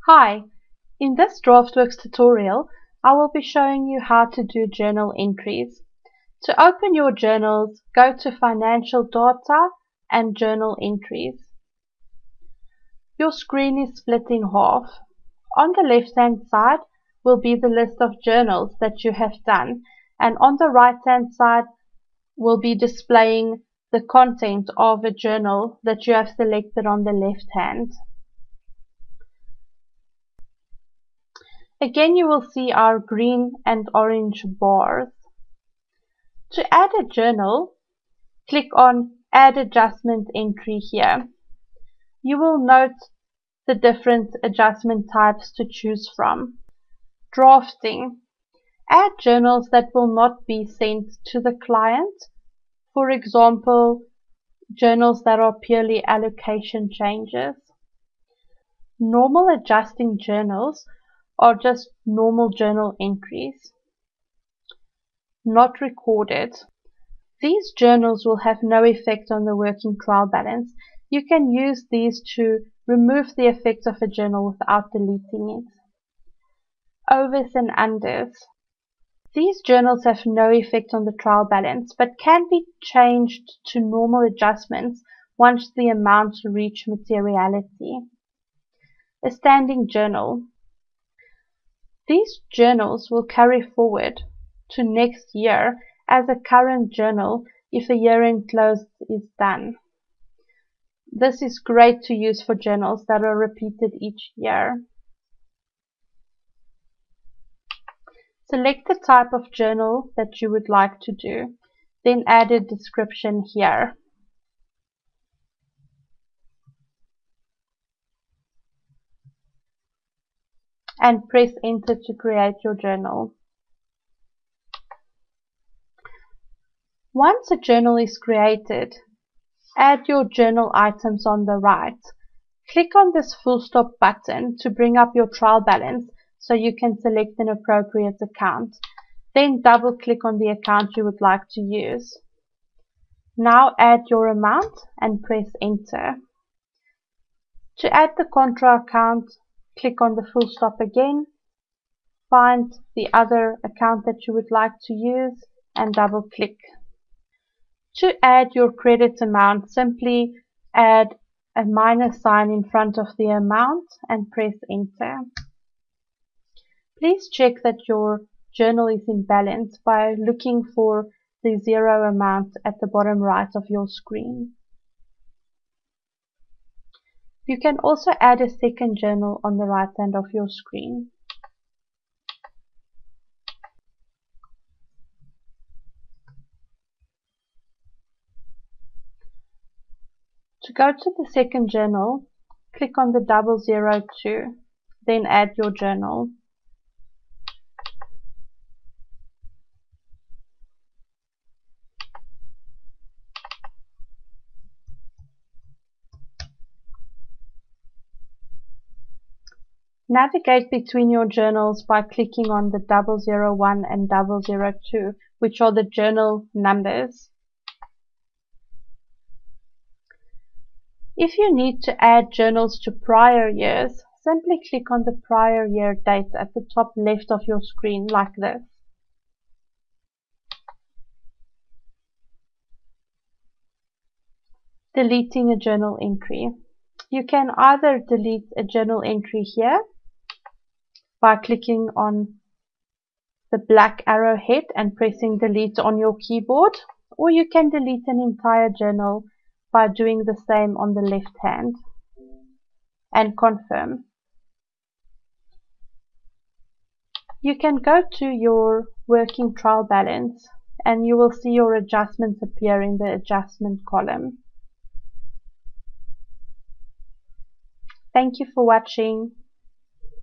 Hi, in this DraftWorks tutorial, I will be showing you how to do journal entries. To open your journals, go to Financial Data and Journal Entries. Your screen is split in half. On the left-hand side will be the list of journals that you have done, and on the right-hand side will be displaying the content of a journal that you have selected on the left hand. Again, you will see our green and orange bars. To add a journal, click on Add Adjustment Entry here. You will note the different adjustment types to choose from. Drafting. Add journals that will not be sent to the client. For example, journals that are purely allocation changes. Normal adjusting journals are just normal journal entries, not recorded. These journals will have no effect on the working trial balance. You can use these to remove the effect of a journal without deleting it. Overs and unders. These journals have no effect on the trial balance, but can be changed to normal adjustments once the amounts reach materiality. A standing journal. These journals will carry forward to next year as a current journal if a year-end close is done. This is great to use for journals that are repeated each year. Select the type of journal that you would like to do, then add a description here. And press enter to create your journal. Once a journal is created, add your journal items on the right. Click on this full stop button to bring up your trial balance so you can select an appropriate account. Then double click on the account you would like to use. Now add your amount and press enter. To add the contra account, click on the full stop again, find the other account that you would like to use and double click. To add your credit amount, simply add a minus sign in front of the amount and press enter. Please check that your journal is in balance by looking for the zero amount at the bottom right of your screen. You can also add a second journal on the right hand of your screen. To go to the second journal, click on the 002, then add your journal. Navigate between your journals by clicking on the 001 and 002, which are the journal numbers. If you need to add journals to prior years, simply click on the prior year date at the top left of your screen like this. Deleting a journal entry. You can either delete a journal entry here by clicking on the black arrowhead and pressing delete on your keyboard, or you can delete an entire journal by doing the same on the left hand and confirm. You can go to your working trial balance and you will see your adjustments appear in the adjustment column. Thank you for watching.